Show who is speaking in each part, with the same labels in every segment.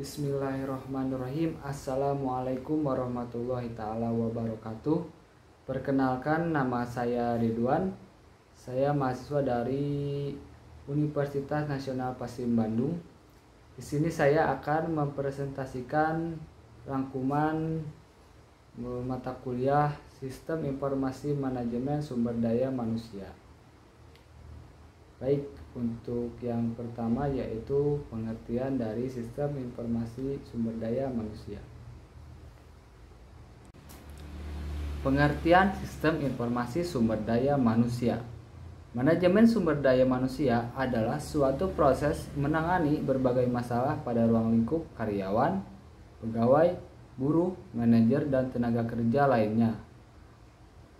Speaker 1: Bismillahirrahmanirrahim. Assalamualaikum warahmatullahi ta'ala wabarakatuh. Perkenalkan, nama saya Ridwan. Saya mahasiswa dari Universitas Nasional Pasim Bandung. Di sini saya akan mempresentasikan rangkuman mata kuliah Sistem Informasi Manajemen Sumber Daya Manusia. Baik, untuk yang pertama yaitu pengertian dari Sistem Informasi Sumber Daya Manusia. Pengertian Sistem Informasi Sumber Daya Manusia. Manajemen sumber daya manusia adalah suatu proses menangani berbagai masalah pada ruang lingkup karyawan, pegawai, buruh, manajer, dan tenaga kerja lainnya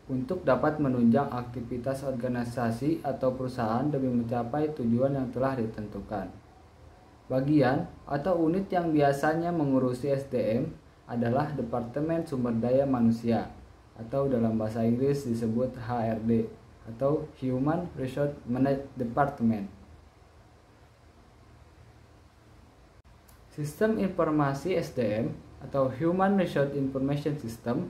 Speaker 1: untuk dapat menunjang aktivitas organisasi atau perusahaan demi mencapai tujuan yang telah ditentukan. Bagian atau unit yang biasanya mengurusi SDM adalah Departemen Sumber Daya Manusia atau dalam bahasa Inggris disebut HRD atau Human Resource Department. Sistem Informasi SDM atau Human Resource Information System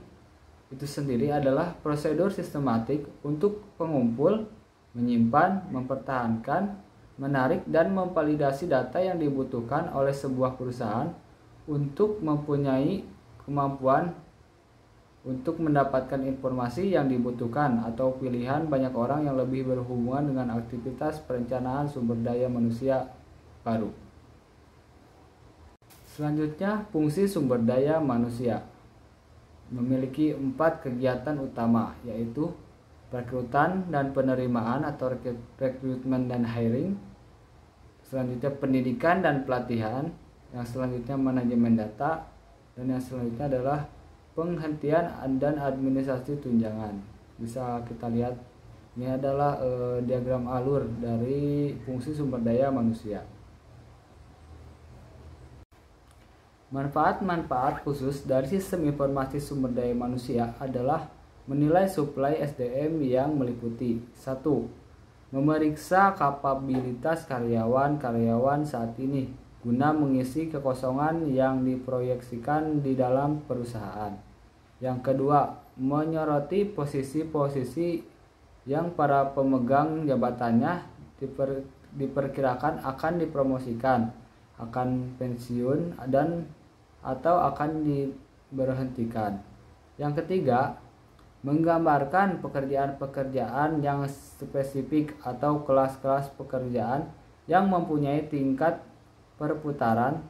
Speaker 1: itu sendiri adalah prosedur sistematik untuk pengumpul, menyimpan, mempertahankan, menarik, dan memvalidasi data yang dibutuhkan oleh sebuah perusahaan untuk mempunyai kemampuan untuk mendapatkan informasi yang dibutuhkan atau pilihan banyak orang yang lebih berhubungan dengan aktivitas perencanaan sumber daya manusia baru. Selanjutnya, fungsi sumber daya manusia memiliki 4 kegiatan utama, yaitu rekrutan dan penerimaan atau rekrutmen dan hiring, selanjutnya pendidikan dan pelatihan, yang selanjutnya manajemen data, dan yang selanjutnya adalah penghentian dan administrasi tunjangan. Bisa kita lihat, ini adalah diagram alur dari fungsi sumber daya manusia. Manfaat-manfaat khusus dari sistem informasi sumber daya manusia adalah menilai suplai SDM yang meliputi 1. Memeriksa kapabilitas karyawan-karyawan saat ini guna mengisi kekosongan yang diproyeksikan di dalam perusahaan. Yang kedua, menyoroti posisi-posisi yang para pemegang jabatannya diperkirakan akan dipromosikan, akan pensiun, dan atau akan diberhentikan. Yang ketiga, menggambarkan pekerjaan-pekerjaan yang spesifik atau kelas-kelas pekerjaan yang mempunyai tingkat perputaran,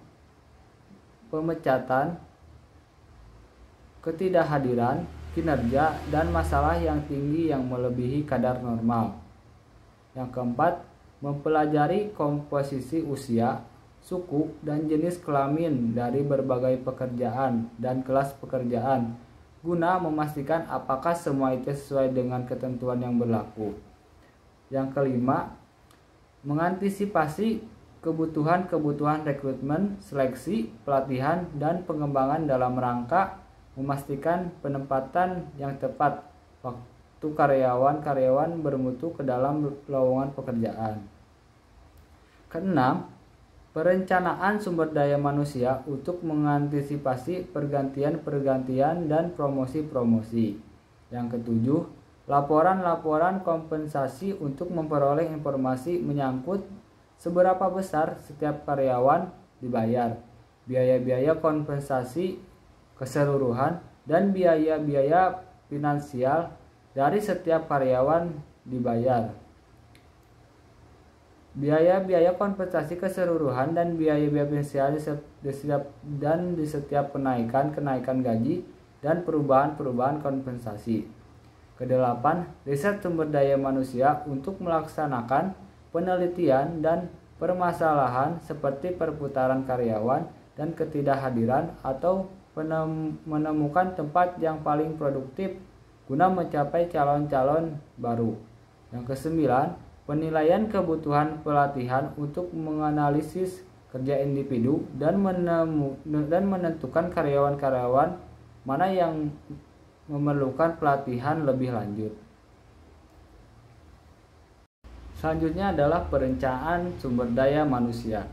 Speaker 1: pemecatan, ketidakhadiran, kinerja, dan masalah yang tinggi yang melebihi kadar normal. Yang keempat, mempelajari komposisi usia, suku, dan jenis kelamin dari berbagai pekerjaan dan kelas pekerjaan guna memastikan apakah semua itu sesuai dengan ketentuan yang berlaku. Yang kelima, mengantisipasi kebutuhan-kebutuhan rekrutmen, seleksi, pelatihan, dan pengembangan dalam rangka memastikan penempatan yang tepat waktu karyawan-karyawan bermutu ke dalam lowongan pekerjaan. Keenam, perencanaan sumber daya manusia untuk mengantisipasi pergantian-pergantian dan promosi-promosi. Yang ketujuh, laporan-laporan kompensasi untuk memperoleh informasi menyangkut seberapa besar setiap karyawan dibayar, biaya-biaya kompensasi keseluruhan, dan biaya-biaya finansial dari setiap karyawan dibayar. Biaya-biaya kompensasi keseluruhan dan biaya-biaya finansial di setiap kenaikan gaji dan perubahan-perubahan kompensasi. Kedelapan, riset sumber daya manusia untuk melaksanakan penelitian dan permasalahan seperti perputaran karyawan dan ketidakhadiran atau menemukan tempat yang paling produktif guna mencapai calon-calon baru. Yang kesembilan, penilaian kebutuhan pelatihan untuk menganalisis kerja individu dan menentukan karyawan-karyawan mana yang memerlukan pelatihan lebih lanjut. Selanjutnya adalah perencanaan sumber daya manusia.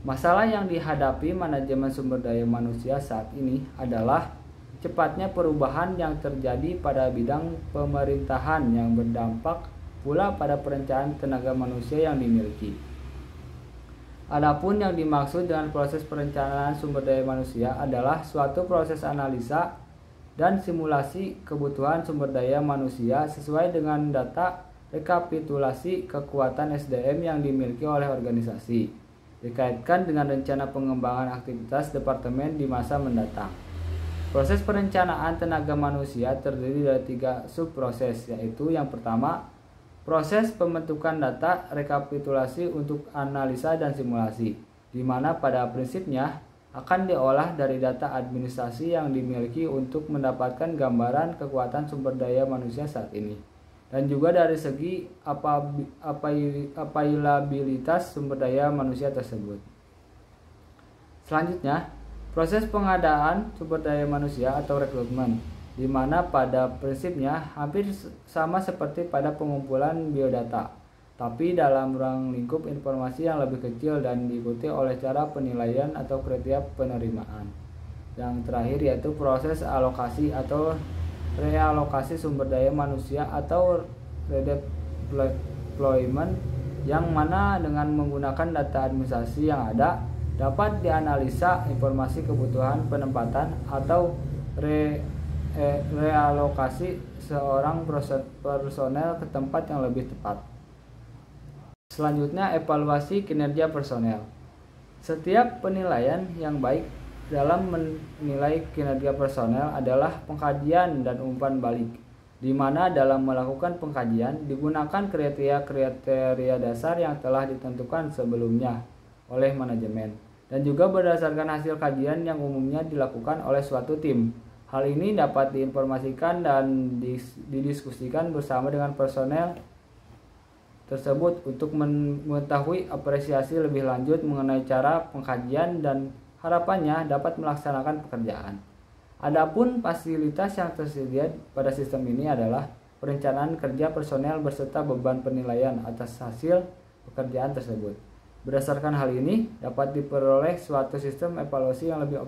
Speaker 1: Masalah yang dihadapi manajemen sumber daya manusia saat ini adalah cepatnya perubahan yang terjadi pada bidang pemerintahan yang berdampak pula pada perencanaan tenaga manusia yang dimiliki. Adapun yang dimaksud dengan proses perencanaan sumber daya manusia adalah suatu proses analisa dan simulasi kebutuhan sumber daya manusia sesuai dengan data rekapitulasi kekuatan SDM yang dimiliki oleh organisasi, dikaitkan dengan rencana pengembangan aktivitas departemen di masa mendatang. Proses perencanaan tenaga manusia terdiri dari 3 subproses, yaitu yang pertama, proses pembentukan data rekapitulasi untuk analisa dan simulasi, di mana pada prinsipnya akan diolah dari data administrasi yang dimiliki untuk mendapatkan gambaran kekuatan sumber daya manusia saat ini, dan juga dari segi availabilitas sumber daya manusia tersebut. Selanjutnya, proses pengadaan sumber daya manusia atau rekrutmen, di mana pada prinsipnya hampir sama seperti pada pengumpulan biodata, tapi dalam ruang lingkup informasi yang lebih kecil dan diikuti oleh cara penilaian atau kriteria penerimaan. Yang terakhir yaitu proses alokasi atau realokasi sumber daya manusia atau redeployment, yang mana dengan menggunakan data administrasi yang ada dapat dianalisa informasi kebutuhan penempatan atau realokasi seorang personel ke tempat yang lebih tepat. Selanjutnya, evaluasi kinerja personel. Setiap penilaian yang baik dalam menilai kinerja personel adalah pengkajian dan umpan balik, di mana dalam melakukan pengkajian digunakan kriteria dasar yang telah ditentukan sebelumnya oleh manajemen, dan juga berdasarkan hasil kajian yang umumnya dilakukan oleh suatu tim. Hal ini dapat diinformasikan dan didiskusikan bersama dengan personel tersebut untuk mengetahui apresiasi lebih lanjut mengenai cara pengkajian dan harapannya dapat melaksanakan pekerjaan. Adapun fasilitas yang tersedia pada sistem ini adalah perencanaan kerja personel beserta beban penilaian atas hasil pekerjaan tersebut. Berdasarkan hal ini dapat diperoleh suatu sistem evaluasi yang lebih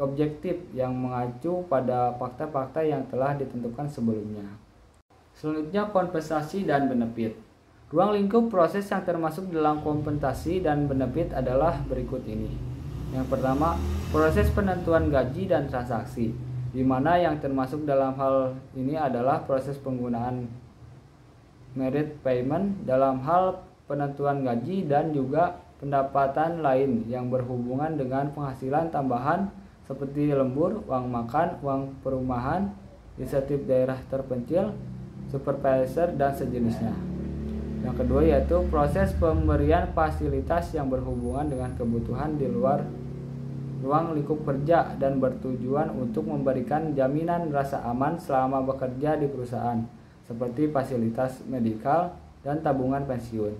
Speaker 1: objektif yang mengacu pada fakta-fakta yang telah ditentukan sebelumnya. Selanjutnya, kompensasi dan benefit. Ruang lingkup proses yang termasuk dalam kompensasi dan benefit adalah berikut ini. Yang pertama, proses penentuan gaji dan transaksi, di mana yang termasuk dalam hal ini adalah proses penggunaan merit payment dalam hal penentuan gaji dan juga pendapatan lain yang berhubungan dengan penghasilan tambahan seperti lembur, uang makan, uang perumahan, insentif daerah terpencil, supervisor, dan sejenisnya. Yang kedua yaitu proses pemberian fasilitas yang berhubungan dengan kebutuhan di luar ruang lingkup kerja dan bertujuan untuk memberikan jaminan rasa aman selama bekerja di perusahaan, seperti fasilitas medikal dan tabungan pensiun.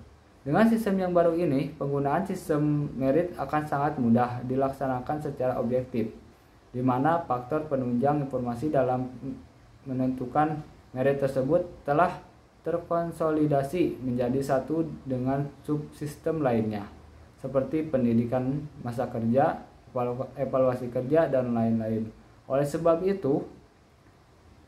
Speaker 1: Dengan sistem yang baru ini, penggunaan sistem merit akan sangat mudah dilaksanakan secara objektif, di mana faktor penunjang informasi dalam menentukan merit tersebut telah terkonsolidasi menjadi satu dengan subsistem lainnya, seperti pendidikan masa kerja, evaluasi kerja, dan lain-lain. Oleh sebab itu,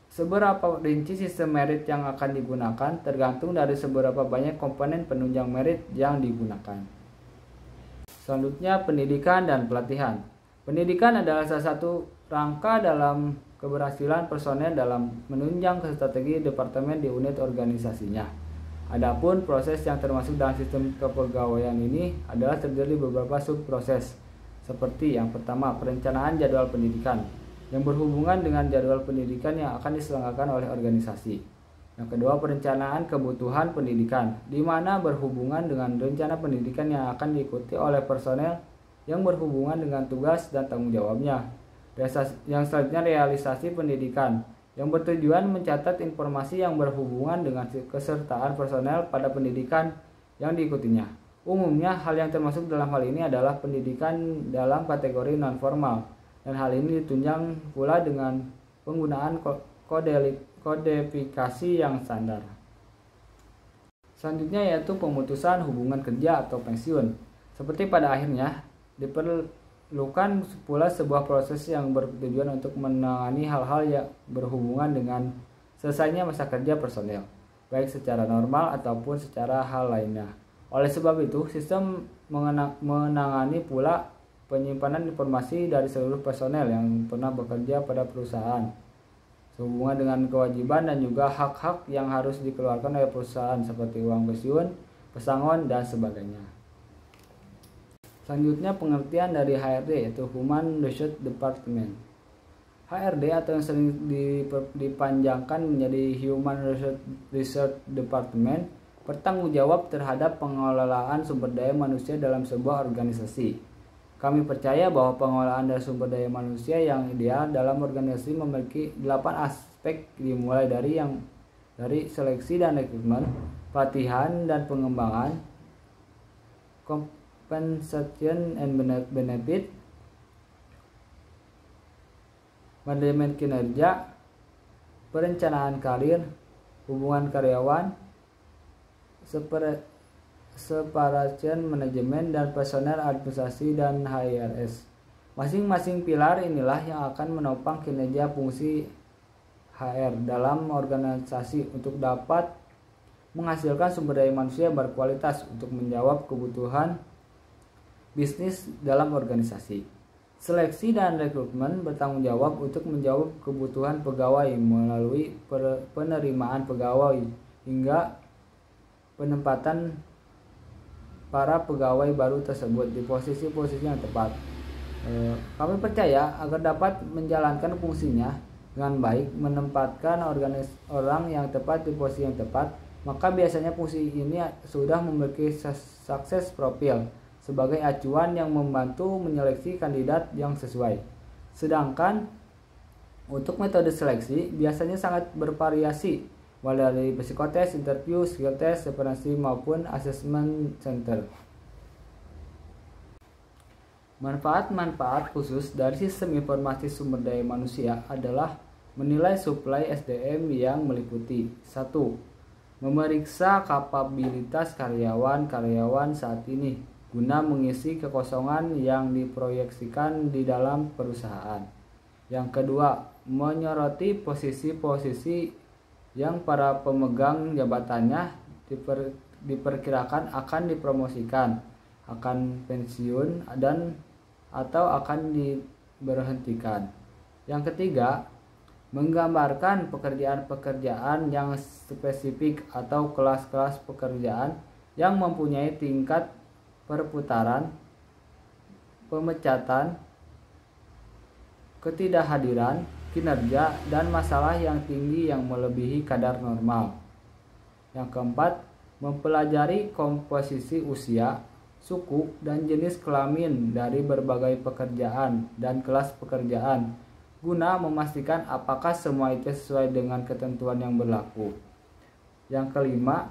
Speaker 1: seberapa rinci sistem merit yang akan digunakan tergantung dari seberapa banyak komponen penunjang merit yang digunakan. Selanjutnya, pendidikan dan pelatihan. Pendidikan adalah salah satu rangka dalam keberhasilan personel dalam menunjang strategi departemen di unit organisasinya. Adapun proses yang termasuk dalam sistem kepegawaian ini adalah terdiri beberapa subproses, seperti yang pertama, perencanaan jadwal pendidikan, yang berhubungan dengan jadwal pendidikan yang akan diselenggarakan oleh organisasi. Yang kedua, perencanaan kebutuhan pendidikan, di mana berhubungan dengan rencana pendidikan yang akan diikuti oleh personel yang berhubungan dengan tugas dan tanggung jawabnya. Yang selanjutnya, realisasi pendidikan, yang bertujuan mencatat informasi yang berhubungan dengan kesertaan personel pada pendidikan yang diikutinya. Umumnya, hal yang termasuk dalam hal ini adalah pendidikan dalam kategori non-formal, dan hal ini ditunjang pula dengan penggunaan kodifikasi yang standar. Selanjutnya yaitu pemutusan hubungan kerja atau pensiun. Seperti pada akhirnya, diperlukan pula sebuah proses yang bertujuan untuk menangani hal-hal yang berhubungan dengan selesainya masa kerja personel, baik secara normal ataupun secara hal lainnya. Oleh sebab itu, sistem menangani pula penyimpanan informasi dari seluruh personel yang pernah bekerja pada perusahaan, sehubungan dengan kewajiban dan juga hak-hak yang harus dikeluarkan oleh perusahaan seperti uang pensiun, pesangon, dan sebagainya. Selanjutnya pengertian dari HRD yaitu Human Resource Department. HRD atau yang sering dipanjangkan menjadi Human Resource Department bertanggung jawab terhadap pengelolaan sumber daya manusia dalam sebuah organisasi. Kami percaya bahwa pengelolaan dari sumber daya manusia yang ideal dalam organisasi memiliki 8 aspek, dimulai dari seleksi dan rekrutmen, pelatihan dan pengembangan, compensation and benefit, manajemen kinerja, perencanaan karir, hubungan karyawan, separation manajemen, dan personel administrasi dan HRS. Masing-masing pilar inilah yang akan menopang kinerja fungsi HR dalam organisasi untuk dapat menghasilkan sumber daya manusia berkualitas untuk menjawab kebutuhan bisnis dalam organisasi. Seleksi dan rekrutmen bertanggung jawab untuk menjawab kebutuhan pegawai melalui penerimaan pegawai hingga penempatan para pegawai baru tersebut di posisi-posisi yang tepat. Kami percaya agar dapat menjalankan fungsinya dengan baik, menempatkan orang yang tepat di posisi yang tepat, maka biasanya fungsi ini sudah memiliki sukses profil sebagai acuan yang membantu menyeleksi kandidat yang sesuai. Sedangkan untuk metode seleksi biasanya sangat bervariasi, mulai dari psikotes, interview, skill test, referensi maupun assessment center. Manfaat-manfaat khusus dari sistem informasi sumber daya manusia adalah menilai suplai SDM yang meliputi 1. Memeriksa kapabilitas karyawan-karyawan saat ini guna mengisi kekosongan yang diproyeksikan di dalam perusahaan. Yang kedua, menyoroti posisi-posisi yang para pemegang jabatannya diperkirakan akan dipromosikan, akan pensiun, dan atau akan diberhentikan. Yang ketiga, menggambarkan pekerjaan-pekerjaan yang spesifik atau kelas-kelas pekerjaan yang mempunyai tingkat perputaran, pemecatan, ketidakhadiran, kinerja, dan masalah yang tinggi yang melebihi kadar normal. Yang keempat, mempelajari komposisi usia, suku, dan jenis kelamin dari berbagai pekerjaan dan kelas pekerjaan guna memastikan apakah semua itu sesuai dengan ketentuan yang berlaku. Yang kelima,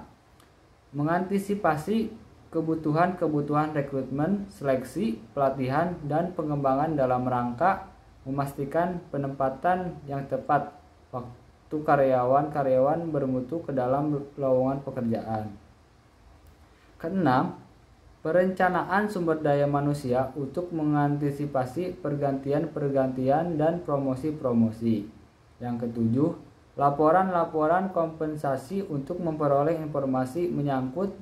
Speaker 1: mengantisipasi kebutuhan rekrutmen, seleksi, pelatihan, dan pengembangan dalam rangka memastikan penempatan yang tepat waktu karyawan-karyawan bermutu ke dalam lowongan pekerjaan. Keenam, perencanaan sumber daya manusia untuk mengantisipasi pergantian-pergantian dan promosi-promosi. Yang ketujuh, laporan-laporan kompensasi untuk memperoleh informasi menyangkut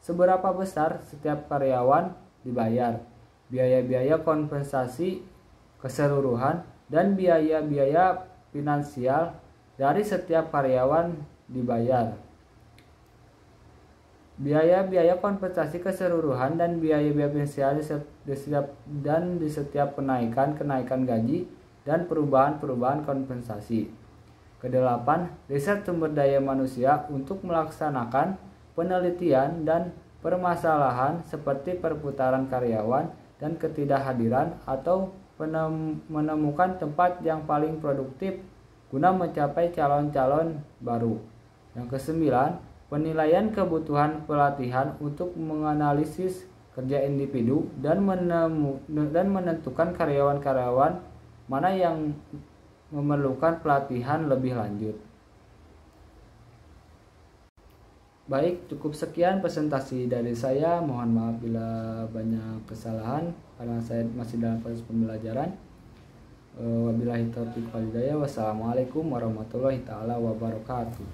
Speaker 1: seberapa besar setiap karyawan dibayar, biaya-biaya kompensasi keseluruhan, dan biaya-biaya finansial dari setiap karyawan dibayar. Biaya-biaya kompensasi keseluruhan dan biaya-biaya finansial di setiap kenaikan gaji dan perubahan kompensasi. Kedelapan, riset sumber daya manusia untuk melaksanakan penelitian dan permasalahan seperti perputaran karyawan dan ketidakhadiran atau menemukan tempat yang paling produktif guna mencapai calon-calon baru. Yang kesembilan, penilaian kebutuhan pelatihan untuk menganalisis kerja individu dan menentukan karyawan-karyawan mana yang memerlukan pelatihan lebih lanjut. Baik, cukup sekian presentasi dari saya. Mohon maaf bila banyak kesalahan karena saya masih dalam proses pembelajaran. Wabillahi taufiq wal hidayah. Wassalamualaikum warahmatullahi taala wabarakatuh.